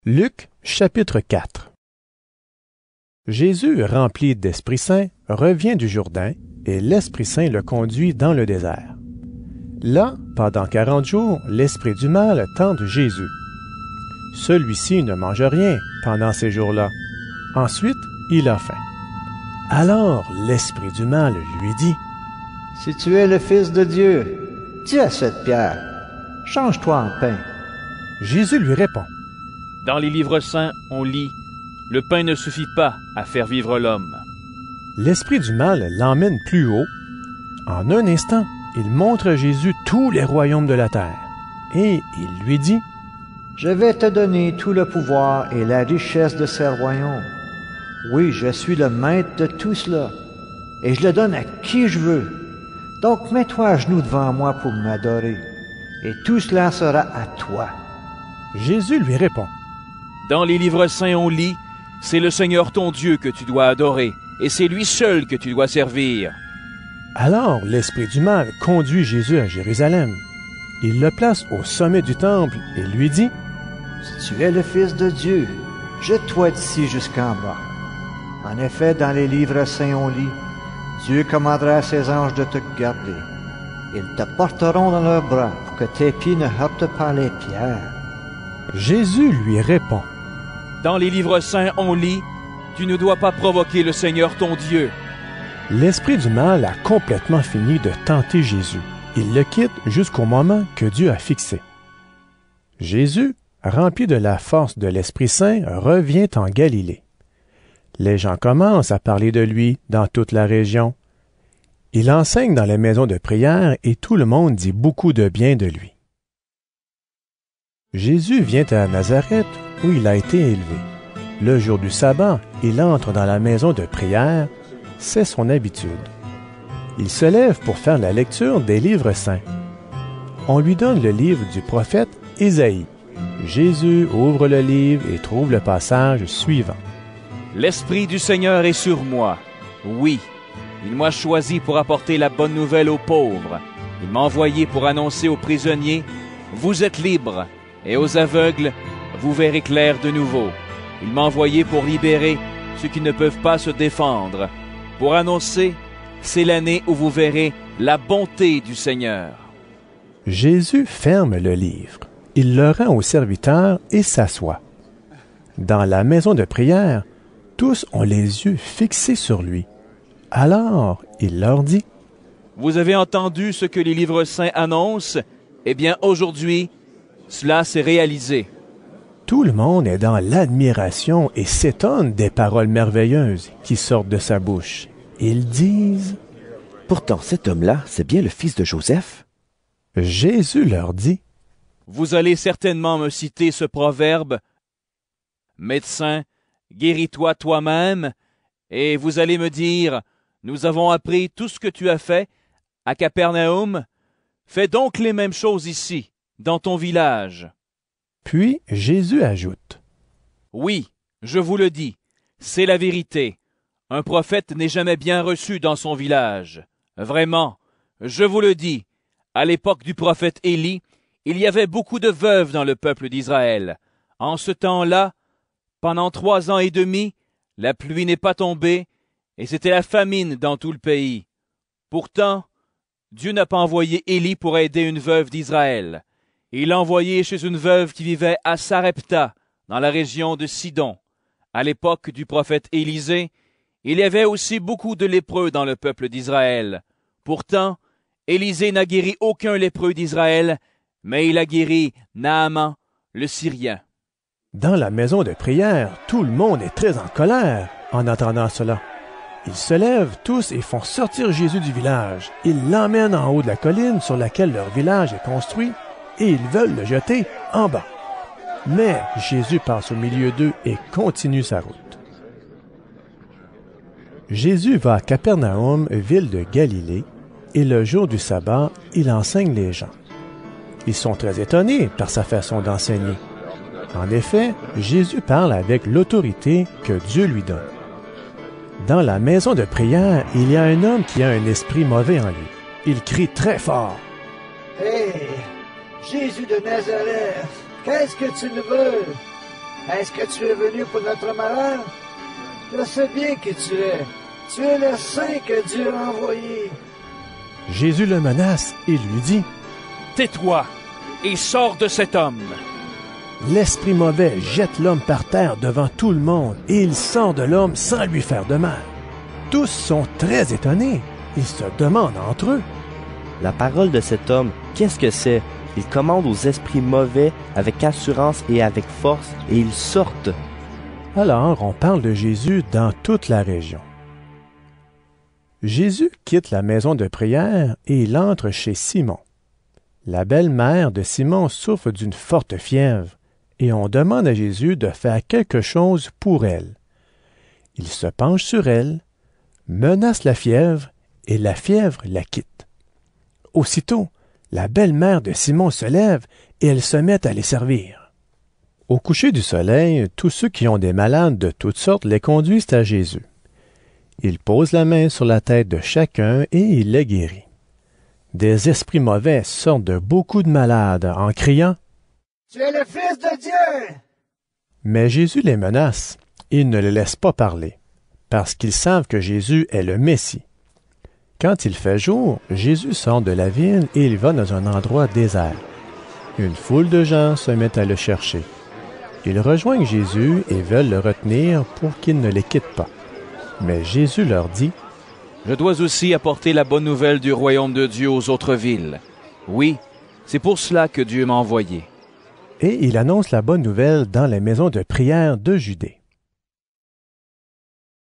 Luc, chapitre 4. Jésus, rempli d'Esprit Saint, revient du Jourdain, et l'Esprit Saint le conduit dans le désert. Là, pendant 40 jours, l'esprit du mal tente Jésus. Celui-ci ne mange rien pendant ces jours-là. Ensuite, il a faim. Alors l'esprit du mal lui dit, « Si tu es le Fils de Dieu, dis à cette pierre, change-toi en pain. » Jésus lui répond, « Dans les livres saints, on lit, « Le pain ne suffit pas à faire vivre l'homme. » L'esprit du mal l'emmène plus haut. En un instant, il montre à Jésus tous les royaumes de la terre. Et il lui dit, « Je vais te donner tout le pouvoir et la richesse de ces royaumes. Oui, je suis le maître de tout cela, et je le donne à qui je veux. Donc mets-toi à genoux devant moi pour m'adorer, et tout cela sera à toi. » Jésus lui répond, « Dans les livres saints, on lit, « C'est le Seigneur ton Dieu que tu dois adorer, et c'est lui seul que tu dois servir. » Alors l'esprit du mal conduit Jésus à Jérusalem. Il le place au sommet du temple et lui dit, « Si tu es le Fils de Dieu, jette-toi d'ici jusqu'en bas. En effet, dans les livres saints on lit, « Dieu commandera à ses anges de te garder. Ils te porteront dans leurs bras pour que tes pieds ne heurtent pas les pierres. » Jésus lui répond, « Dans les livres saints on lit, « Tu ne dois pas provoquer le Seigneur ton Dieu. » L'esprit du mal a complètement fini de tenter Jésus. Il le quitte jusqu'au moment que Dieu a fixé. Jésus, rempli de la force de l'Esprit Saint, revient en Galilée. Les gens commencent à parler de lui dans toute la région. Il enseigne dans les maisons de prière et tout le monde dit beaucoup de bien de lui. Jésus vient à Nazareth où il a été élevé. Le jour du sabbat, il entre dans la maison de prière, c'est son habitude. Il se lève pour faire la lecture des livres saints. On lui donne le livre du prophète Ésaïe. Jésus ouvre le livre et trouve le passage suivant. « L'Esprit du Seigneur est sur moi. Oui, il m'a choisi pour apporter la bonne nouvelle aux pauvres. Il m'a envoyé pour annoncer aux prisonniers, « Vous êtes libres », et aux aveugles, « Vous verrez clair de nouveau. » Il m'a envoyé pour libérer ceux qui ne peuvent pas se défendre, pour annoncer, c'est l'année où vous verrez la bonté du Seigneur. » Jésus ferme le livre. Il le rend au serviteur et s'assoit. Dans la maison de prière, tous ont les yeux fixés sur lui. Alors, il leur dit, « Vous avez entendu ce que les livres saints annoncent? Eh bien, aujourd'hui, cela s'est réalisé. » Tout le monde est dans l'admiration et s'étonne des paroles merveilleuses qui sortent de sa bouche. Ils disent, « Pourtant, cet homme-là, c'est bien le fils de Joseph. » Jésus leur dit, « Vous allez certainement me citer ce proverbe, « Médecin, guéris-toi toi-même, » et vous allez me dire, « Nous avons appris tout ce que tu as fait à Capernaum, fais donc les mêmes choses ici, dans ton village. » Puis Jésus ajoute, « Oui, je vous le dis, c'est la vérité. Un prophète n'est jamais bien reçu dans son village. Vraiment, je vous le dis, à l'époque du prophète Élie, il y avait beaucoup de veuves dans le peuple d'Israël. En ce temps-là, pendant 3 ans et demi, la pluie n'est pas tombée, et c'était la famine dans tout le pays. Pourtant, Dieu n'a pas envoyé Élie pour aider une veuve d'Israël. Il l'a envoyé chez une veuve qui vivait à Sarepta, dans la région de Sidon. À l'époque du prophète Élisée, il y avait aussi beaucoup de lépreux dans le peuple d'Israël. Pourtant, Élisée n'a guéri aucun lépreux d'Israël, mais il a guéri Naaman, le Syrien. » Dans la maison de prière, tout le monde est très en colère en entendant cela. Ils se lèvent tous et font sortir Jésus du village. Ils l'emmènent en haut de la colline sur laquelle leur village est construit et ils veulent le jeter en bas. Mais Jésus passe au milieu d'eux et continue sa route. Jésus va à Capernaum, ville de Galilée, et le jour du sabbat, il enseigne les gens. Ils sont très étonnés par sa façon d'enseigner. En effet, Jésus parle avec l'autorité que Dieu lui donne. Dans la maison de prière, il y a un homme qui a un esprit mauvais en lui. Il crie très fort. « Hé, Jésus de Nazareth, qu'est-ce que tu me veux? » Est-ce que tu es venu pour notre malheur? Je sais bien qui tu es. Tu es le Saint que Dieu a envoyé. Jésus le menace et lui dit, « Tais-toi et sors de cet homme. » L'esprit mauvais jette l'homme par terre devant tout le monde et il sort de l'homme sans lui faire de mal. Tous sont très étonnés. Ils se demandent entre eux. La parole de cet homme, qu'est-ce que c'est? Il commande aux esprits mauvais avec assurance et avec force, et ils sortent. Alors, on parle de Jésus dans toute la région. Jésus quitte la maison de prière et il entre chez Simon. La belle-mère de Simon souffre d'une forte fièvre et on demande à Jésus de faire quelque chose pour elle. Il se penche sur elle, menace la fièvre et la fièvre la quitte. Aussitôt, la belle-mère de Simon se lève et elle se met à les servir. Au coucher du soleil, tous ceux qui ont des malades de toutes sortes les conduisent à Jésus. Il pose la main sur la tête de chacun et il les guérit. Des esprits mauvais sortent de beaucoup de malades en criant « Tu es le Fils de Dieu! » Mais Jésus les menace. Ils ne les laissent pas parler, parce qu'ils savent que Jésus est le Messie. Quand il fait jour, Jésus sort de la ville et il va dans un endroit désert. Une foule de gens se met à le chercher. Ils rejoignent Jésus et veulent le retenir pour qu'il ne les quitte pas. Mais Jésus leur dit, « Je dois aussi apporter la bonne nouvelle du royaume de Dieu aux autres villes. Oui, c'est pour cela que Dieu m'a envoyé. » Et il annonce la bonne nouvelle dans les maisons de prière de Judée.